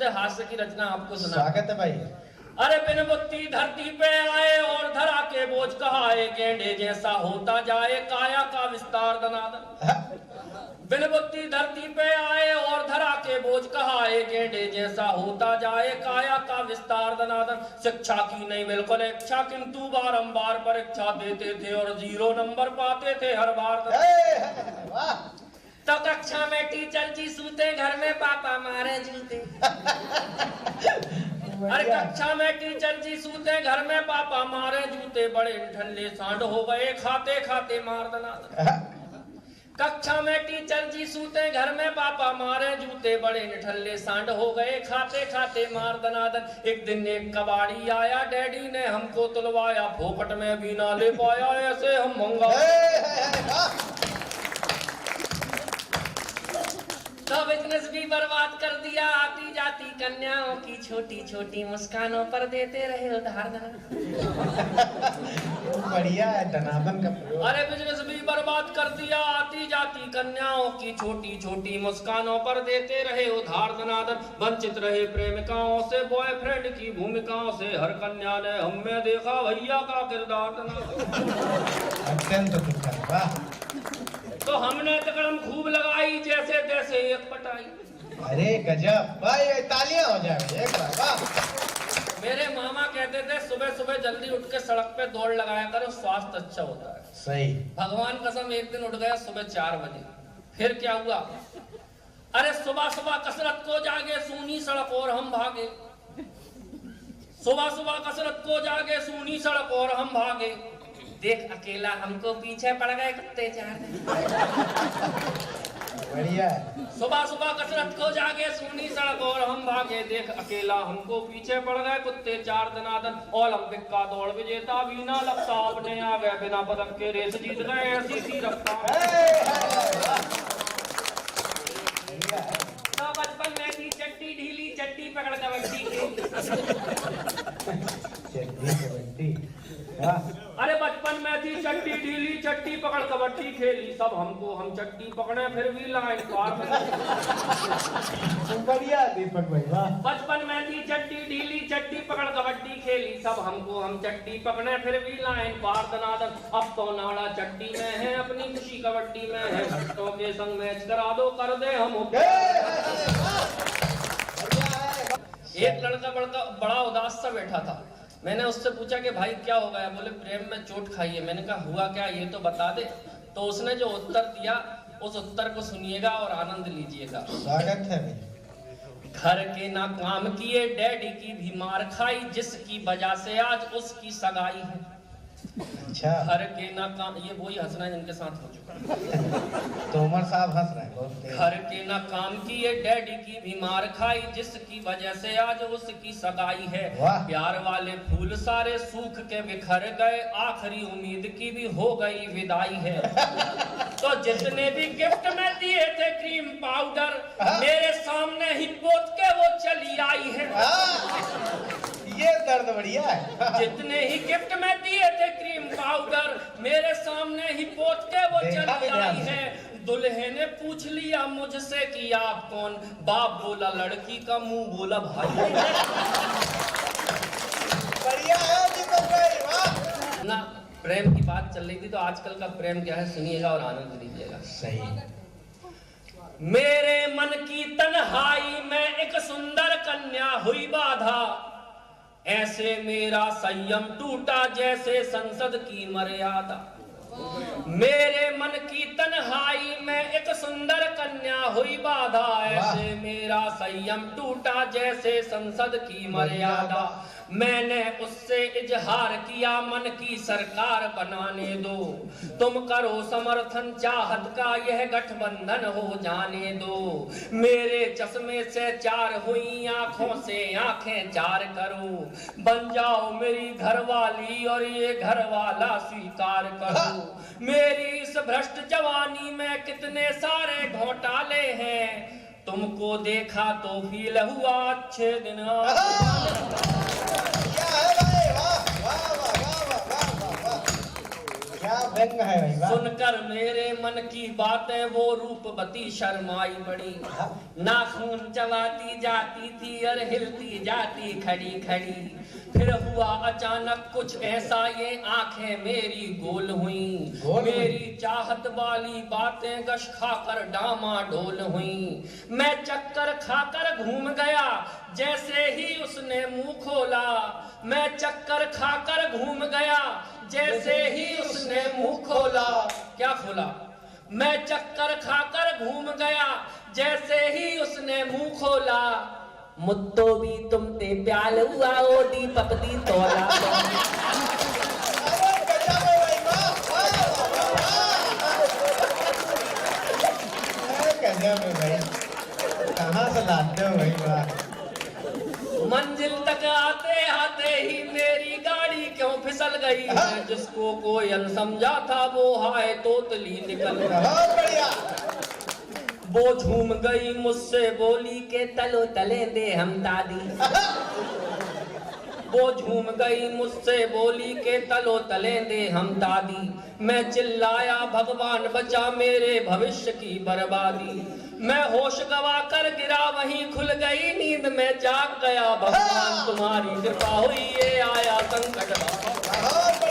छोटे हास्य की रचना आपको सुना। स्वागत है भाई। अरे बिन बुद्धि धरती पे आए और धरा के बोझ कहाए, गेंडे जैसा होता जाए काया का विस्तार दनादन। बिन बुद्धि धरती पे आए और धरा के बोझ कहाए, गेंडे जैसा होता जाए काया का विस्तार दनादन। शिक्षा की नहीं बिल्कुल इच्छा, किंतु बारंबार परीक्षा देते थे और 0 नंबर पाते थे हर बार। वाह। तो कक्षा में टीचर जी सूते, घर में पापा मारे जूते। अरे कक्षा में टीचर जी सूते, घर में पापा मारे जूते, बड़े ठंडे सांड हो गए खाते खाते मार दनादन। कक्षा में टीचर जी सूते, घर में पापा मारे जूते, बड़े निठल्ले सांड हो गए खाते खाते मार दनादन। एक दिन एक कबाड़ी आया, डैडी ने हमको तुलवाया, फोकट में भी ना ले पाया, ऐसे हम मंगा। तो बिजनेस भी बर्बाद कर दिया, आती जाती कन्याओं की छोटी छोटी मुस्कानों पर देते रहे उधार। बढ़िया है धनादन का प्रयोग। अरे बिजनेस भी बर्बाद कर दिया, आती जाती कन्याओं की छोटी छोटी मुस्कानों पर देते रहे उधार दनादन। वंचित रहे प्रेमिकाओं से, बॉयफ्रेंड की भूमिकाओं से, हर कन्या ने हमें देखा भैया का किरदार दनादन। अत्यंत दुखद। वाह। तो हमने तकड़म खूब लगाई, जैसे तैसे एक पटाई। अरे गजब भाई, तालियां हो जाए एक बार। वाह। मेरे मामा कहते थे सुबह सुबह जल्दी उठ के सड़क पे दौड़ लगाया करो, स्वास्थ्य अच्छा होता है। सही। भगवान कसम एक दिन उठ गया सुबह 4 बजे। फिर क्या हुआ? अरे सुबह सुबह कसरत को जागे, सूनी सड़क और हम भागे। सुबह सुबह कसरत को जागे, सूनी सड़क और हम भागे। देख अकेला हमको पीछे पड़ गए कुत्ते 4। बढ़िया है। सुबह सुबह कसरत को जागे, सूनी सड़क और हम भागे, देख अकेला हमको पीछे पड़ गए कुत्ते 4 दनादन। ओलंपिक का दौड़ विजेता वीना लक्ष्य अपने आ गए, बिना पदक के रेस जीत गए, ऐसी सी रफ्तार। तो बचपन में थी चट्टी ढीली, चट्टी पकड़ कबड्डी खेली। अरे बचपन में थी चट्टी ढीली, चट्टी पकड़ कबड्डी खेली, सब हमको हम चट्टी पकड़े फिर भी लाइन पार। बढ़िया दीपक भाई। वाह। बचपन में थी चट्टी ढीली, चट्टी पकड़ कबड्डी खेली, सब हमको हम चट्टी पकड़े फिर भी लाइन पार दनादन। अब तो नाड़ा चट्टी में है, अपनी खुशी कबड्डी में है, भक्तों के संग मैच करा दो, कर दे हम। एक लड़का बड़ा उदास सा बैठा था। मैंने उससे पूछा कि भाई क्या हो गया? बोले प्रेम में चोट खाई है। मैंने कहा हुआ क्या, ये तो बता दे। तो उसने जो उत्तर दिया, उस उत्तर को सुनिएगा और आनंद लीजिएगा। स्वागत है भाई। घर के ना काम किए, डैडी की भी मार खाई, जिसकी वजह से आज उसकी सगाई है। अच्छा। घर के ना काम, ये वही हंस रहे हैं जिनके साथ हो चुका। तो उमर साहब हंस रहे हैं। घर के ना काम किए, डैडी की भी मार खाई, जिसकी वजह से आज उसकी सगाई है। प्यार वाले फूल सारे सूख के बिखर गए, आखिरी उम्मीद की भी हो गई विदाई है। तो जितने भी गिफ्ट में दिए थे क्रीम पाउडर, मेरे सामने ही पोत के वो चली आई है। ये दर्द बढ़िया है। जितने ही गिफ्ट में दिए थे क्रीम पाउडर, मेरे सामने ही पोत के वो चली आई है। दुल्हे ने पूछ लिया मुझसे कि आप कौन? बाप बोला लड़की का, मुंह बोला भाई। बढ़िया है दीपक भाई। वाह। ना प्रेम की बात चल रही थी, तो आजकल का प्रेम क्या है सुनिएगा और आनंद लीजिएगा। सही। मेरे मन की तन्हाई में एक सुंदर कन्या हुई बाधा, ऐसे मेरा संयम टूटा जैसे संसद की मर्यादा। मेरे मन की तन्हाई में एक सुंदर कन्या हुई बाधा, ऐसे मेरा संयम टूटा जैसे संसद की मर्यादा। मैंने उससे इजहार किया मन की सरकार बनाने दो, तुम करो समर्थन चाहत का यह गठबंधन हो जाने दो। मेरे चश्मे से 4 हुई आंखों से आंखें 4 करो, बन जाओ मेरी घरवाली और ये घरवाला स्वीकार करो। मेरी इस भ्रष्ट जवानी में कितने सारे घोटाले हैं, तुमको देखा तो फील हुआ अच्छे दिन। क्या है भाई? वाह वाह वाह वाह वाह वाह। क्या व्यंग है भाई वाह। सुनकर मेरे मन की बातें वो रूपवती शर्माई बड़ी, नाखून चबाती जाती थी और हिलती जाती खड़ी खड़ी। फिर हुआ अचानक कुछ ऐसा, ये आंखें मेरी गोल हुई, मेरी चाहत वाली बातें गश खाकर डामाडोल हुई। मैं चक्कर खाकर घूम गया जैसे ही उसने मुंह खोला, मैं चक्कर खाकर घूम गया जैसे ही उसने मुंह खोला। क्या खोला? मैं चक्कर खाकर घूम गया जैसे ही उसने मुंह खोला। मुत्तो भी तुम ते प्याल हुआ ओडी पपदी तोला। अरे गजब है भाई वाह वाह वाह वाह। गजब है भाई, कहाँ से लाते हो भाई वाह। मंजिल तक आते आते ही मेरी गाड़ी क्यों फिसल गई, मैं जिसको कोई अनसमझा था वो हाय तोतली निकल गई। बहुत बढ़िया। वो झूम गई मुझसे बोली के तलो तले दे हम दादी। वो झूम गई मुझसे बोली के तलो तले दे हम दादी। मैं चिल्लाया भगवान बचा मेरे भविष्य की बर्बादी। मैं होश गवा कर गिरा वहीं खुल गई नींद में जाग गया, भगवान तुम्हारी कृपा हुई ये आया संकट। बहुत